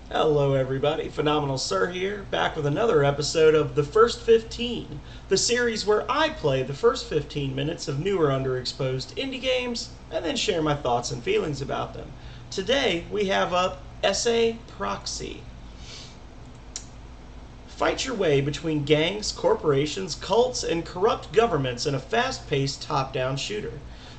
Hello everybody, Phenomenal Sir here, back with another episode of The First 15, the series where I play the first 15 minutes of new or underexposed indie games, and then share my thoughts and feelings about them. Today we have up Esse Proxy. Fight your way between gangs, corporations, cults, and corrupt governments in a fast-paced top-down shooter.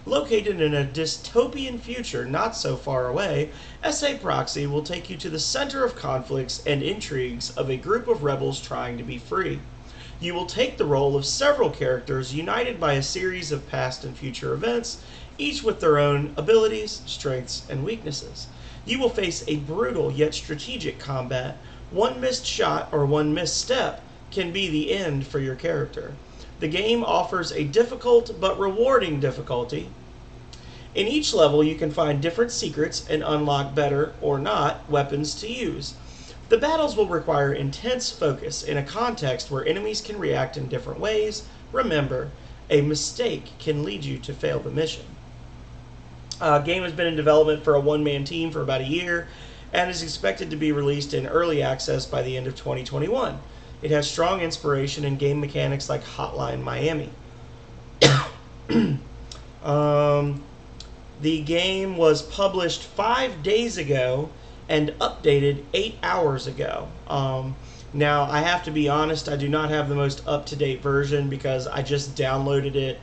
Located in a dystopian future not so far away, Esse Proxy will take you to the center of conflicts and intrigues of a group of rebels trying to be free. You will take the role of several characters united by a series of past and future events, each with their own abilities, strengths, and weaknesses. You will face a brutal yet strategic combat. One missed shot or one misstep can be the end for your character. The game offers a difficult but rewarding difficulty. In each level, you can find different secrets and unlock better, or not, weapons to use. The battles will require intense focus in a context where enemies can react in different ways. Remember, a mistake can lead you to fail the mission. Game has been in development for a one-man team for about a year and is expected to be released in early access by the end of 2021. It has strong inspiration in game mechanics like Hotline Miami. The game was published 5 days ago and updated 8 hours ago. Now, I have to be honest, I do not have the most up-to-date version because I just downloaded it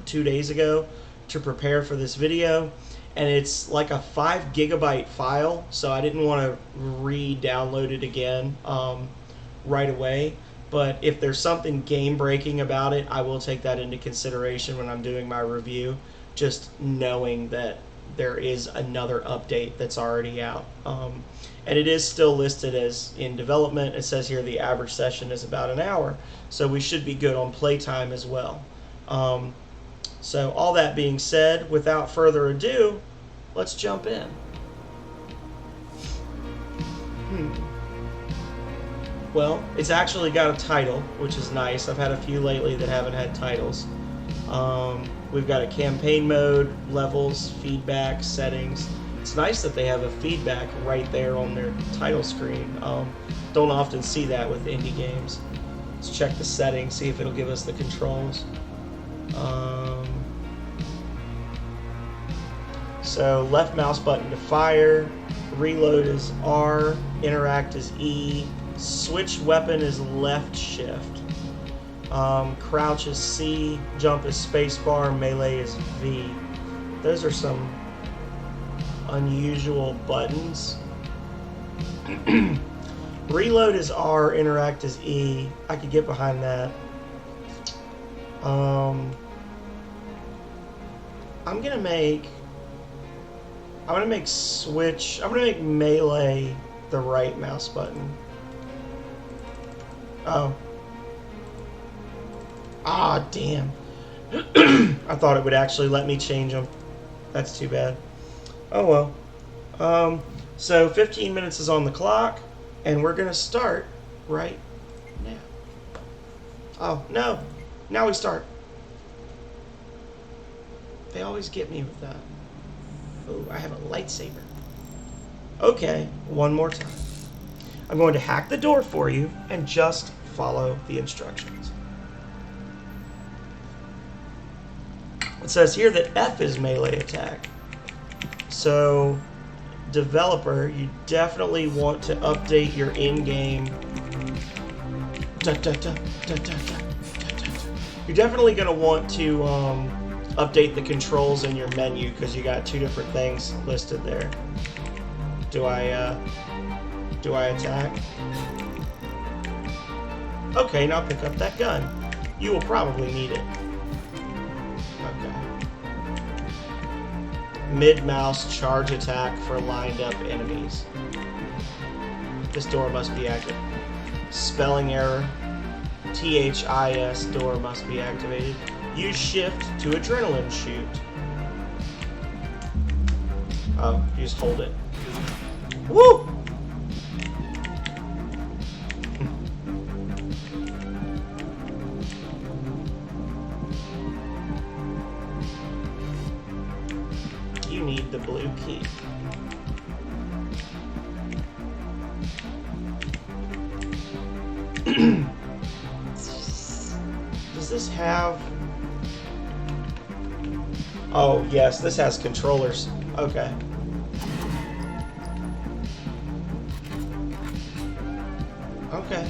2 days ago to prepare for this video. And it's like a 5 gigabyte file, so I didn't want to re-download it again right away. But if there's something game-breaking about it, I will take that into consideration when I'm doing my review, just knowing that there is another update that's already out. And it is still listed as in development. It says here the average session is about an hour, so we should be good on playtime as well. So all that being said, without further ado, let's jump in. Well, it's actually got a title, which is nice. I've had a few lately that haven't had titles. We've got a campaign mode, levels, feedback, settings. It's nice that they have a feedback right there on their title screen. Don't often see that with indie games. Let's check the settings, see if it'll give us the controls. So left mouse button to fire, reload is R, interact is E, switch weapon is left shift, crouch is C, jump is spacebar, melee is V. Those are some unusual buttons. Reload is R, interact is E. I could get behind that. I'm gonna make melee the right mouse button. Oh. Ah, damn. I thought it would actually let me change them. That's too bad. Oh well. So 15 minutes is on the clock, and we're gonna start right now. Oh, no. Now we start. They always get me with that. Oh, I have a lightsaber. Okay, one more time. I'm going to hack the door for you and just follow the instructions. It says here that F is melee attack. So, developer, you definitely want to update your in-game. You're definitely going to want to update the controls in your menu because you got two different things listed there. Do I attack? Okay, now pick up that gun. You will probably need it. Okay. Mid-mouse charge attack for lined up enemies. This door must be active. Spelling error. THIS door must be activated. Use shift to adrenaline shoot. Oh, you just hold it. Woo! You need the blue key. Does this have... Oh, yes, this has controllers. Okay. Okay.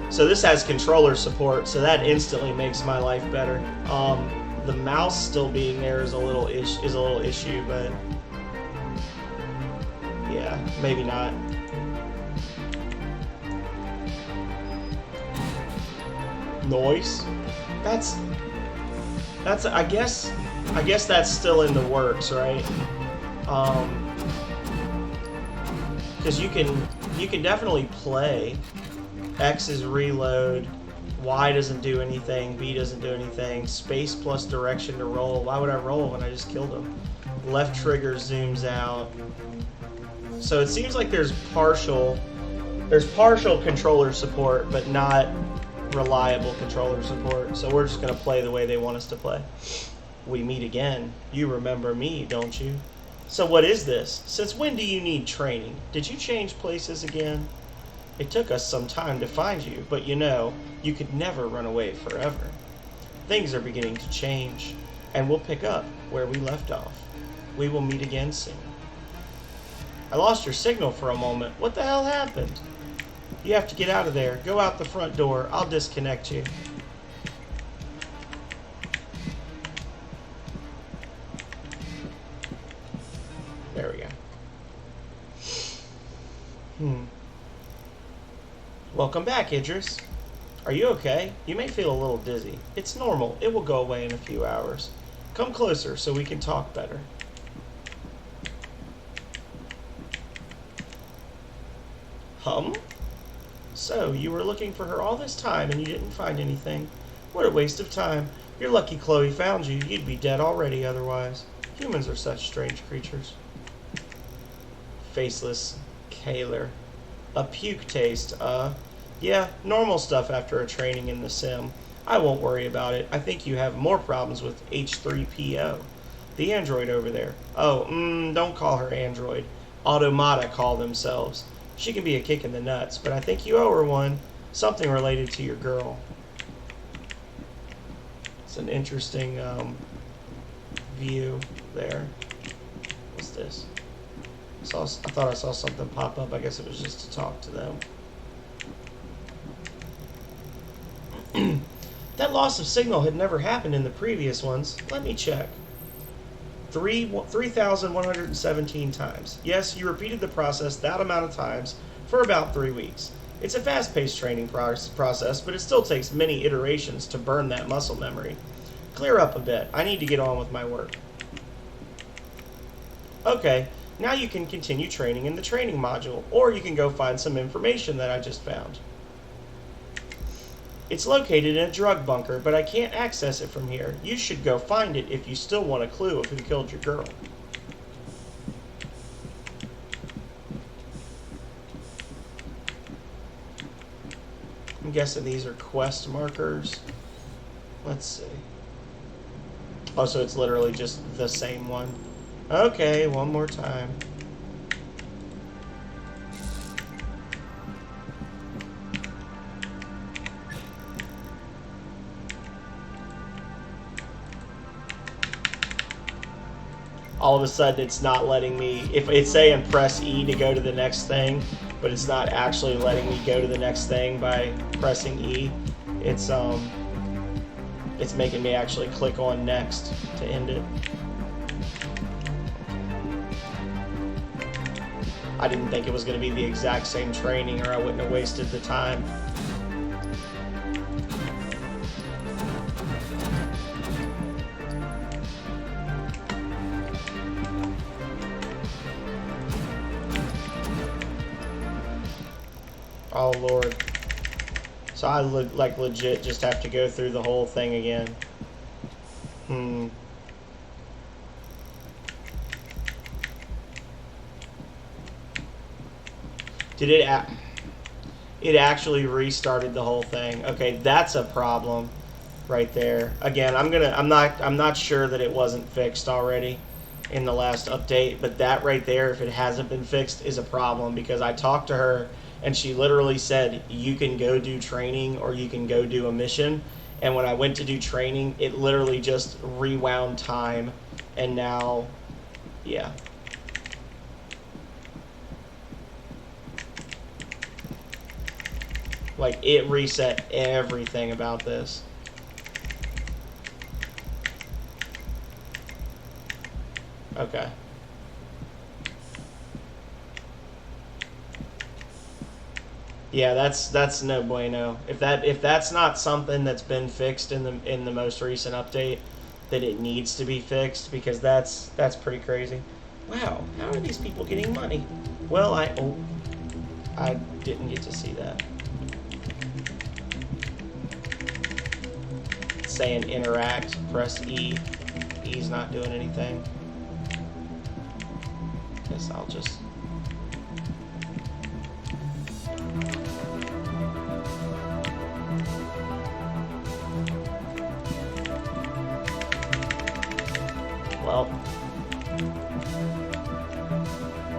So this has controller support, so that instantly makes my life better. The mouse still being there is a little issue, but yeah, maybe not. Noise. That's I guess that's still in the works, right? Because you can definitely play. X is reload, Y doesn't do anything, B doesn't do anything, space plus direction to roll. Why would I roll when I just killed him? Left trigger zooms out. So it seems like there's partial controller support, but not reliable controller support. So we're just gonna play the way they want us to play. We meet again. You remember me, don't you? So what is this? Since when do you need training? Did you change places again? It took us some time to find you, but you know, you could never run away forever. Things are beginning to change, and we'll pick up where we left off. We will meet again soon. I lost your signal for a moment. What the hell happened? You have to get out of there. Go out the front door. I'll disconnect you. There we go. Welcome back, Idris. Are you okay? You may feel a little dizzy. It's normal. It will go away in a few hours. Come closer so we can talk better. So, you were looking for her all this time and you didn't find anything. What a waste of time. You're lucky Chloe found you. You'd be dead already otherwise. Humans are such strange creatures. Faceless Kaler. A puke taste, yeah, normal stuff after a training in the sim. I won't worry about it. I think you have more problems with H3PO. The android over there. Oh, don't call her android. Automata call themselves. She can be a kick in the nuts, but I think you owe her one. Something related to your girl. It's an interesting, view there. What's this? I thought I saw something pop up. I guess it was just to talk to them. That loss of signal had never happened in the previous ones. Let me check. 3,117 times. Yes, you repeated the process that amount of times for about 3 weeks. It's a fast-paced training process, but it still takes many iterations to burn that muscle memory. Clear up a bit. I need to get on with my work. Okay. Now you can continue training in the training module, or you can go find some information that I just found. It's located in a drug bunker, but I can't access it from here. You should go find it if you still want a clue of who killed your girl. I'm guessing these are quest markers. Let's see. Oh, so it's literally just the same one. Okay, one more time. All of a sudden it's not letting me, if it's saying press E to go to the next thing, but it's not actually letting me go to the next thing by pressing E. It's making me actually click on next to end it. I didn't think it was going to be the exact same training, or I wouldn't have wasted the time. Oh Lord. So I like legit just have to go through the whole thing again. Did it actually restarted the whole thing? Okay, that's a problem right there. Again, I'm not sure that it wasn't fixed already. in the last update, but that right there, if it hasn't been fixed, is a problem, because I talked to her and she literally said you can go do training or you can go do a mission, and when I went to do training, it literally just rewound time, and now, yeah. Like, it reset everything about this. Okay. Yeah, that's no bueno. If that's not something that's been fixed in the most recent update, that it needs to be fixed, because that's pretty crazy. Wow, how are these people getting money? Well, I didn't get to see that. It's saying interact, press E. E's not doing anything. Guess I'll just... Well,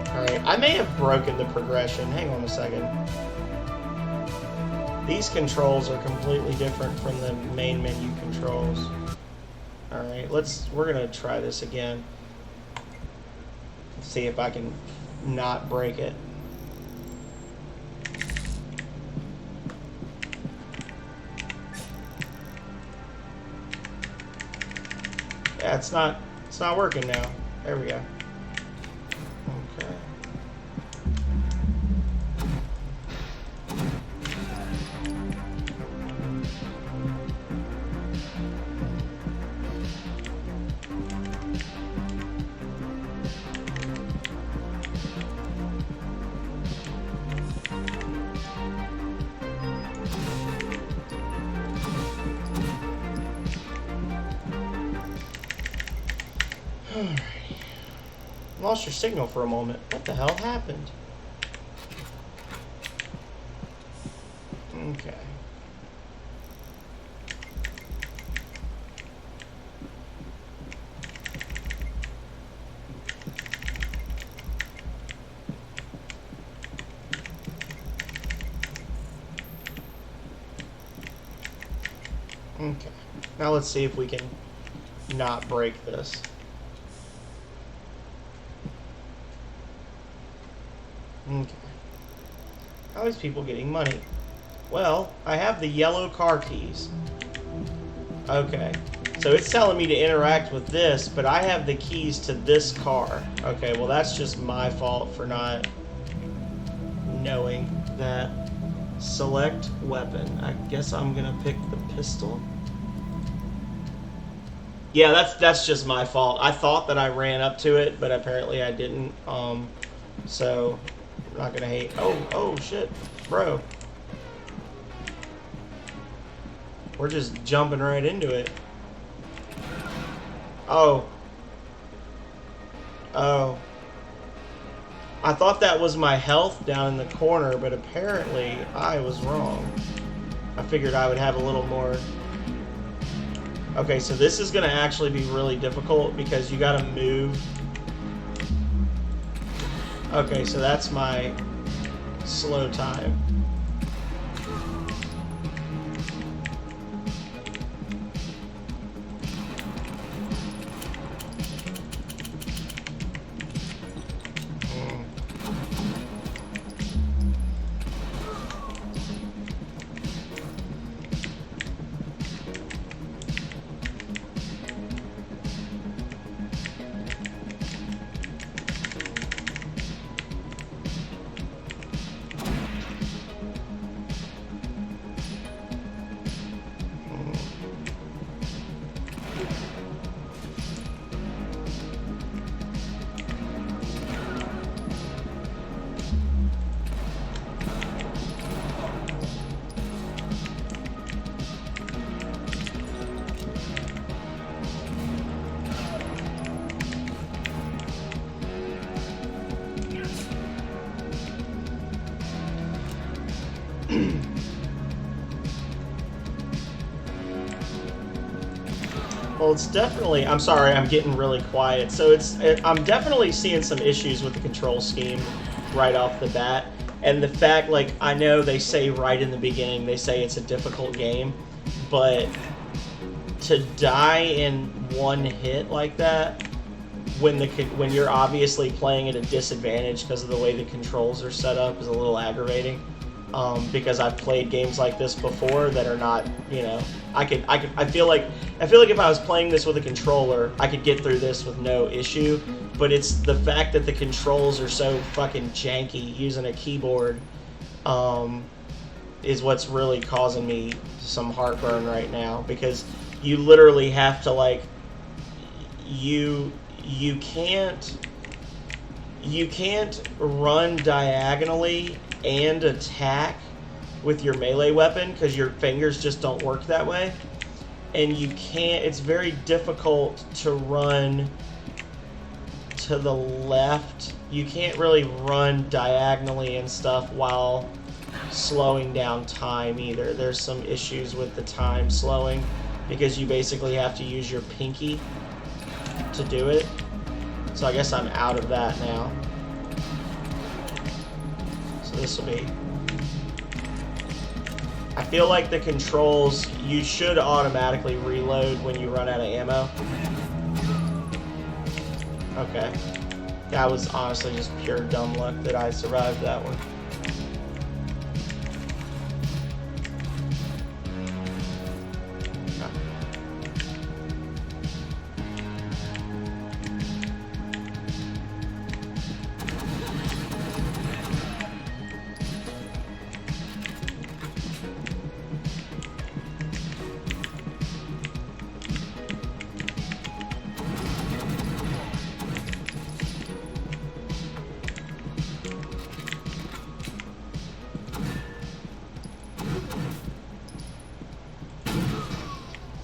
alright, I may have broken the progression. Hang on a second. These controls are completely different from the main menu controls. Alright, we're gonna try this again. See if I can not break it. Yeah, it's not working now. There we go. Okay. Alright. Lost your signal for a moment. What the hell happened? Okay. Okay. Now let's see if we can not break this. Okay. How is people getting money? Well, I have the yellow car keys. Okay. So it's telling me to interact with this, but I have the keys to this car. Okay, well that's just my fault for not knowing that. Select weapon. I guess I'm gonna pick the pistol. Yeah, that's just my fault. I thought that I ran up to it, but apparently I didn't. So I'm not gonna hate. Oh shit, bro. We're just jumping right into it. Oh. I thought that was my health down in the corner, but apparently I was wrong. I figured I would have a little more. Okay, so this is gonna actually be really difficult because you gotta move. Okay, so that's my slow time. Well, it's definitely. I'm sorry, I'm getting really quiet. So I'm definitely seeing some issues with the control scheme right off the bat, and the fact, like, I know they say right in the beginning, they say it's a difficult game, but to die in one hit like that, when you're obviously playing at a disadvantage because of the way the controls are set up, is a little aggravating. Because I've played games like this before that are not, I feel like if I was playing this with a controller, I could get through this with no issue. But it's the fact that the controls are so fucking janky using a keyboard, is what's really causing me some heartburn right now, because you literally have to, like, you can't run diagonally and attack with your melee weapon because your fingers just don't work that way, and it's very difficult to run to the left. You can't really run diagonally and stuff while slowing down time either. There's some issues with the time slowing because you basically have to use your pinky to do it. So I guess I'm out of that now. So this will be... I feel like the controls, you should automatically reload when you run out of ammo. Okay. That was honestly just pure dumb luck that I survived that one.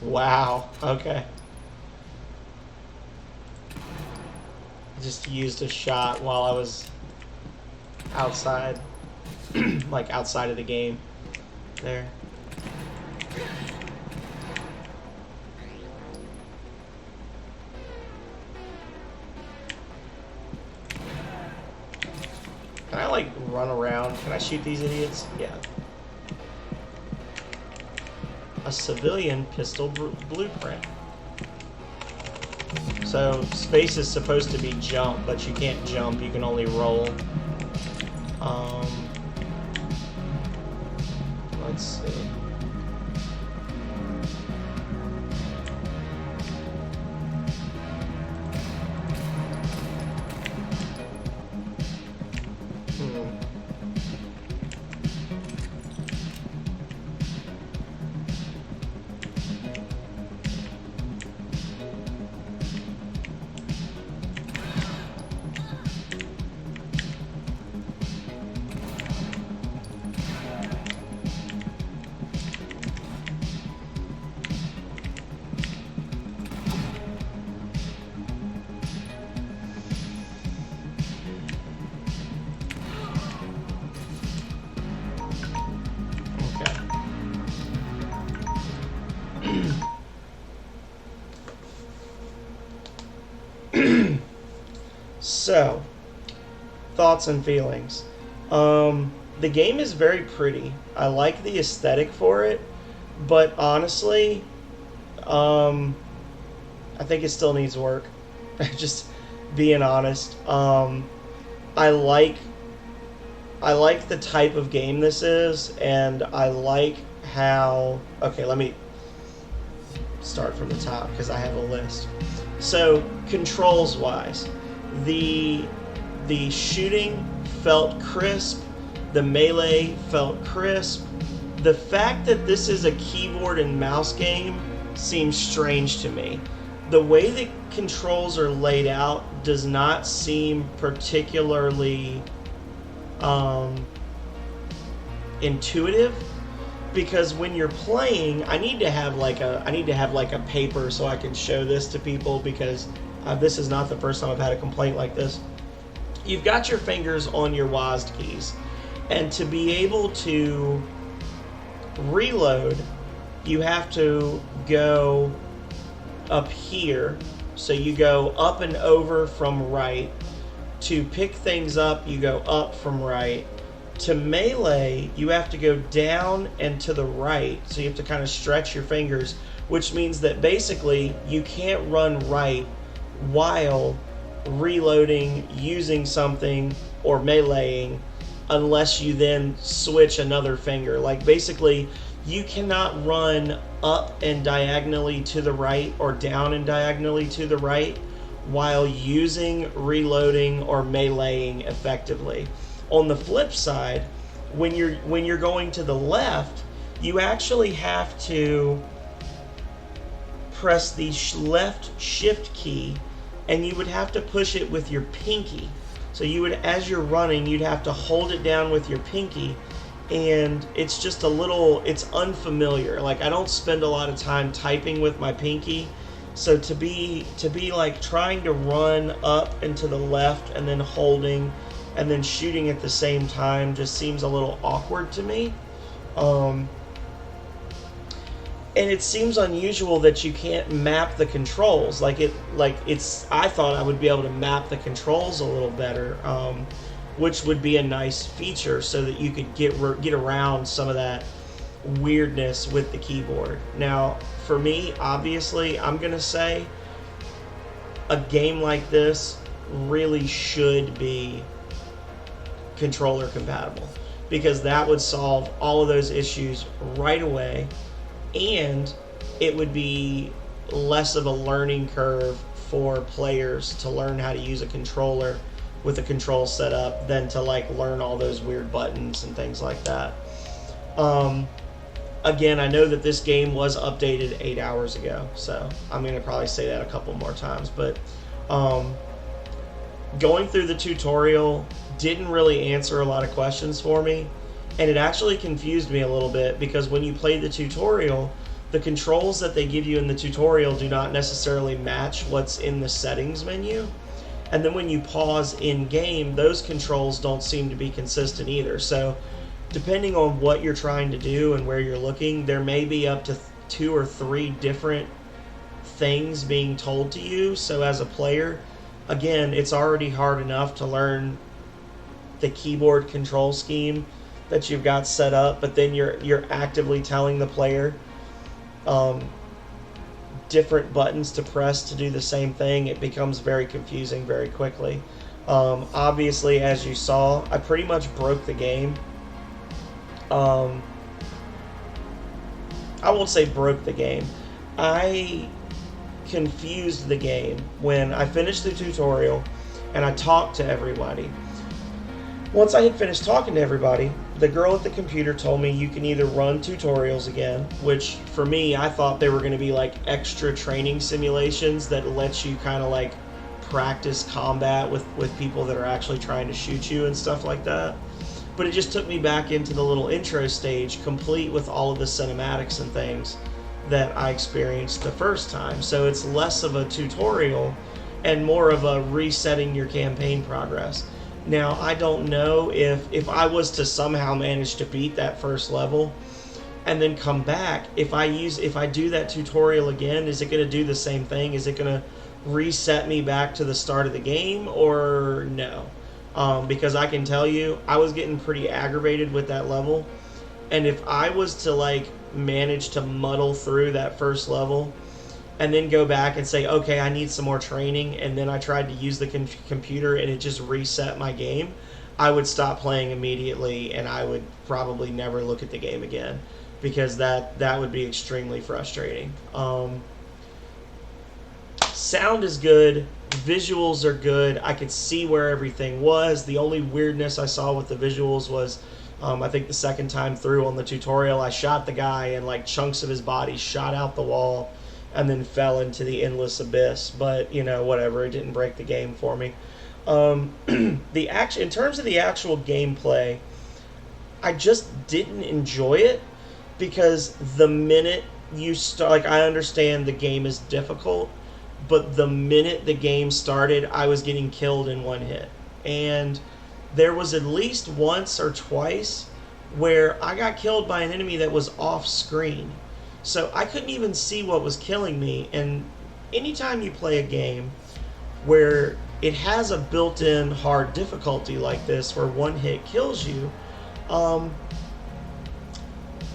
Wow, okay. I just used a shot while I was outside, like outside of the game there. Can I, like, run around? Can I shoot these idiots? Yeah. A civilian pistol blueprint. So space is supposed to be jump, but you can't jump, you can only roll. Let's see. So, thoughts and feelings. The game is very pretty. I like the aesthetic for it, but honestly, I think it still needs work. Just being honest. I like the type of game this is, and I like how... Okay, let me start from the top because I have a list. So, controls-wise, the shooting felt crisp, the melee felt crisp. The fact that this is a keyboard and mouse game seems strange to me. The way the controls are laid out does not seem particularly intuitive, because when you're playing, I need to have like a paper so I can show this to people, because this is not the first time I've had a complaint like this. You've got your fingers on your WASD keys, and to be able to reload, you have to go up here. So you go up and over from right. To pick things up, you go up from right. To melee, you have to go down and to the right. So you have to kind of stretch your fingers, which means that basically you can't run right while reloading, using something, or meleeing unless you then switch another finger. Like basically, you cannot run up and diagonally to the right or down and diagonally to the right while using, reloading, or meleeing effectively. On the flip side, when you're going to the left, you actually have to press the left shift key, and you would have to push it with your pinky. So you would, as you're running, you'd have to hold it down with your pinky, and it's just a little, it's unfamiliar. Like, I don't spend a lot of time typing with my pinky, so to be like trying to run up and to the left and then holding and then shooting at the same time just seems a little awkward to me. And it seems unusual that you can't map the controls. I thought I would be able to map the controls a little better, which would be a nice feature so that you could get around some of that weirdness with the keyboard. Now, for me, obviously, I'm going to say a game like this really should be controller compatible, because that would solve all of those issues right away, and it would be less of a learning curve for players to learn how to use a controller with a control setup than to like learn all those weird buttons and things like that. Again, I know that this game was updated 8 hours ago, so I'm going to probably say that a couple more times, but going through the tutorial didn't really answer a lot of questions for me, and it actually confused me a little bit, because when you play the tutorial, the controls that they give you in the tutorial do not necessarily match what's in the settings menu, and then when you pause in-game, those controls don't seem to be consistent either. So depending on what you're trying to do and where you're looking, there may be up to 2 or 3 different things being told to you. So as a player, again, it's already hard enough to learn the keyboard control scheme that you've got set up, but then you're actively telling the player different buttons to press to do the same thing. It becomes very confusing very quickly. Obviously, as you saw, I pretty much broke the game. I won't say broke the game. I confused the game when I finished the tutorial and I talked to everybody. Once I had finished talking to everybody, the girl at the computer told me you can either run tutorials again, which for me, I thought they were going to be like extra training simulations that let you kind of like practice combat with people that are actually trying to shoot you and stuff like that. But it just took me back into the little intro stage, complete with all of the cinematics and things that I experienced the first time. So it's less of a tutorial and more of a resetting your campaign progress. Now, I don't know if I was to somehow manage to beat that first level and then come back, if I do that tutorial again, is it going to do the same thing? Is it going to reset me back to the start of the game, or no? Because I can tell you, I was getting pretty aggravated with that level, and if I was to like manage to muddle through that first level and then go back and say, okay, I need some more training, and then I tried to use the computer and it just reset my game, I would stop playing immediately and I would probably never look at the game again, because that would be extremely frustrating. Sound is good, visuals are good, I could see where everything was. The only weirdness I saw with the visuals was, I think the second time through on the tutorial, I shot the guy and like chunks of his body shot out the wall and then fell into the endless abyss. But, you know, whatever, it didn't break the game for me. In terms of the actual gameplay, I just didn't enjoy it, because the minute you start, like, I understand the game is difficult, but the minute the game started, I was getting killed in one hit. And there was at least once or twice where I got killed by an enemy that was off screen. So I couldn't even see what was killing me, and anytime you play a game where it has a built-in hard difficulty like this, where one hit kills you, um,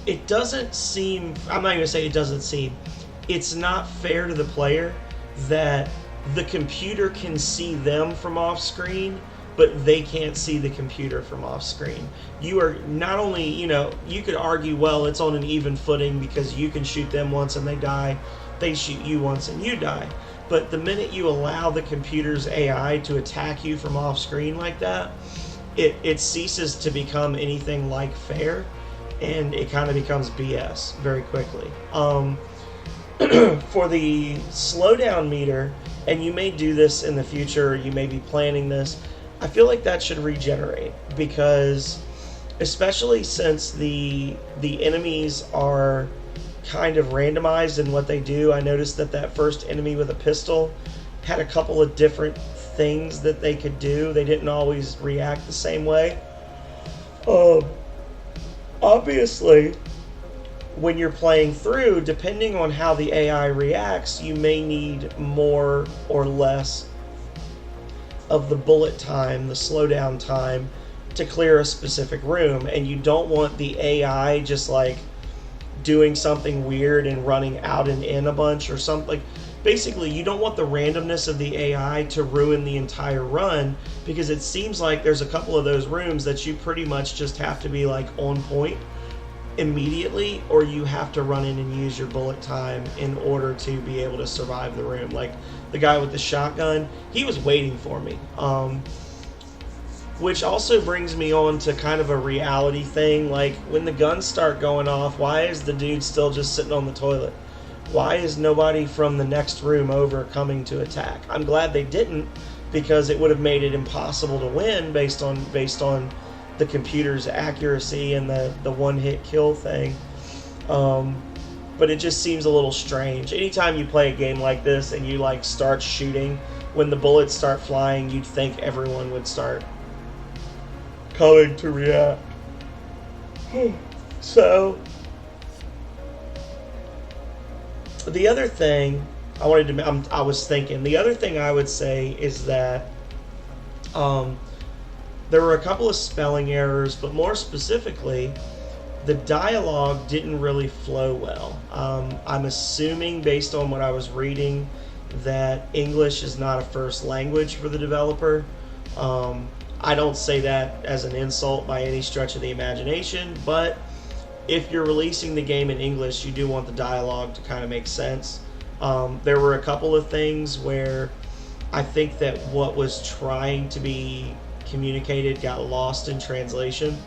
it doesn't seem, I'm not going to say it doesn't seem, it's not fair to the player that the computer can see them from off screen, but they can't see the computer from off screen. You are not only, you could argue, well, it's on an even footing because you can shoot them once and they die, they shoot you once and you die. But the minute you allow the computer's AI to attack you from off screen like that, it ceases to become anything like fair, and it kind of becomes BS very quickly. For the slowdown meter, and you may do this in the future, you may be planning this, I feel like that should regenerate, because especially since the enemies are kind of randomized in what they do. I noticed that first enemy with a pistol had a couple of different things that they could do. They didn't always react the same way. Obviously, when you're playing through, depending on how the AI reacts, you may need more or less of the bullet time, the slowdown time, to clear a specific room. And you don't want the AI just like doing something weird and running out and in a bunch or something. Basically, you don't want the randomness of the AI to ruin the entire run, because it seems like there's a couple of those rooms that you pretty much just have to be like on point immediately, or you have to run in and use your bullet time in order to be able to survive the room. Like the guy with the shotgun, he was waiting for me. Which also brings me on to kind of a reality thing. Like when the guns start going off, why is the dude still just sitting on the toilet? Why is nobody from the next room over coming to attack? I'm glad they didn't, because it would have made it impossible to win based on the computer's accuracy and the one-hit kill thing. But it just seems a little strange. Anytime you play a game like this and you like start shooting, when the bullets start flying, you'd think everyone would start coming to react. So the other thing I would say is that there were a couple of spelling errors, but more specifically, the dialogue didn't really flow well. I'm assuming, based on what I was reading, that English is not a first language for the developer. I don't say that as an insult by any stretch of the imagination, but if you're releasing the game in English, you do want the dialogue to kind of make sense. There were a couple of things where I think that what was trying to be communicated got lost in translation,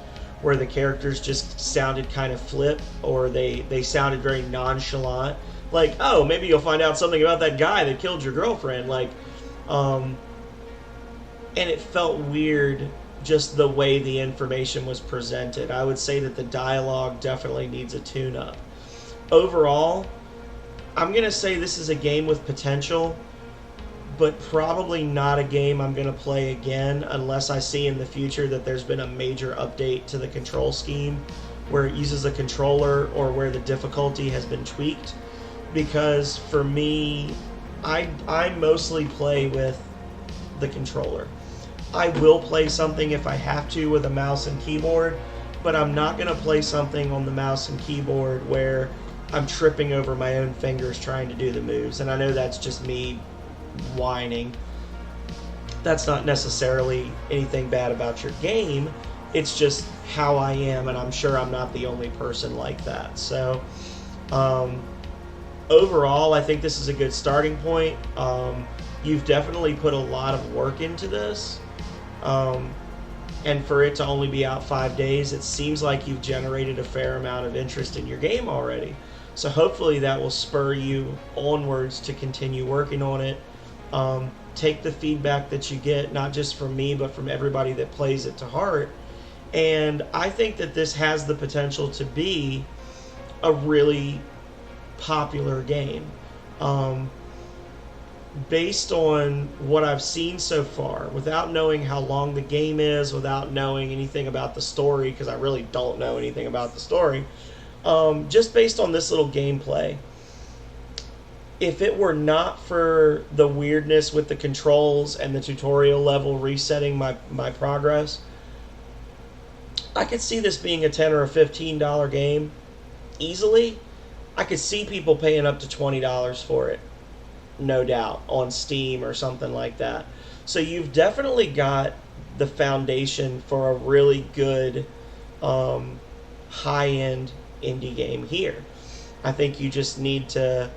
where the characters just sounded kind of flip, or they sounded very nonchalant. Like, oh, maybe you'll find out something about that guy that killed your girlfriend. Like, and it felt weird just the way the information was presented. I would say that the dialogue definitely needs a tune-up. Overall, I'm going to say this is a game with potential, but probably not a game I'm going to play again unless I see in the future that there's been a major update to the control scheme where it uses a controller, or where the difficulty has been tweaked. Because for me, I mostly play with the controller. I will play something if I have to with a mouse and keyboard, but I'm not going to play something on the mouse and keyboard where I'm tripping over my own fingers trying to do the moves. And I know that's just me whining. That's not necessarily anything bad about your game. It's just how I am, and I'm sure I'm not the only person like that. So, overall, I think this is a good starting point. You've definitely put a lot of work into this. And for it to only be out 5 days, it seems like you've generated a fair amount of interest in your game already. So hopefully that will spur you onwards to continue working on it. Take the feedback that you get, not just from me, but from everybody that plays it, to heart. And I think that this has the potential to be a really popular game. Based on what I've seen so far, without knowing how long the game is, without knowing anything about the story, because I really don't know anything about the story, just based on this little gameplay, if it were not for the weirdness with the controls and the tutorial level resetting my progress, I could see this being a $10 or a $15 game easily. I could see people paying up to $20 for it, no doubt, on Steam or something like that. So you've definitely got the foundation for a really good high-end indie game here. I think you just need to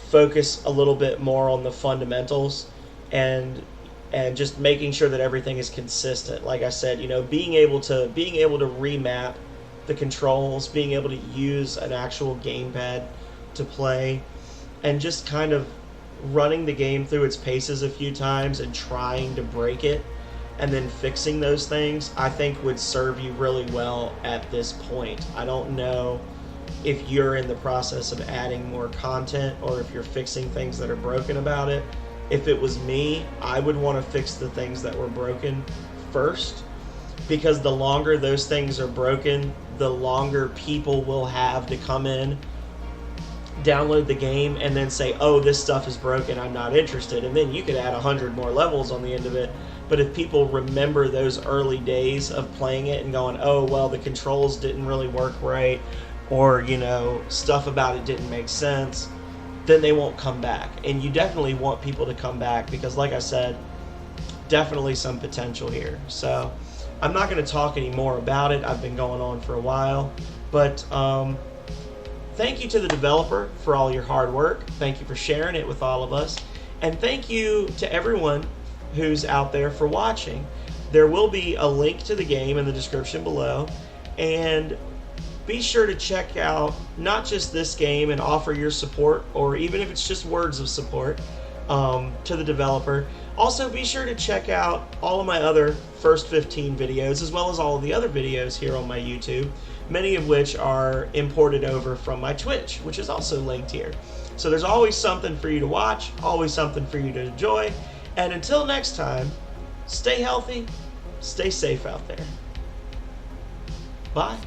focus a little bit more on the fundamentals and just making sure that everything is consistent. Like I said, being able to remap the controls, being able to use an actual gamepad to play, and just kind of running the game through its paces a few times and trying to break it and then fixing those things, I think would serve you really well at this point. I don't know if you're in the process of adding more content or if you're fixing things that are broken about it. If it was me, I would want to fix the things that were broken first, because the longer those things are broken, the longer people will have to come in, download the game, and then say, oh, this stuff is broken, I'm not interested. And then you could add 100 more levels on the end of it. But if people remember those early days of playing it and going, oh, well, the controls didn't really work right, or, stuff about it didn't make sense, then they won't come back. And you definitely want people to come back because, like I said, definitely some potential here. So I'm not going to talk any more about it. I've been going on for a while. But thank you to the developer for all your hard work. Thank you for sharing it with all of us. And thank you to everyone who's out there for watching. There will be a link to the game in the description below. And be sure to check out not just this game and offer your support, or even if it's just words of support, to the developer. Also, be sure to check out all of my other First 15 videos, as well as all of the other videos here on my YouTube, many of which are imported over from my Twitch, which is also linked here. So there's always something for you to watch, always something for you to enjoy. And until next time, stay healthy, stay safe out there. Bye.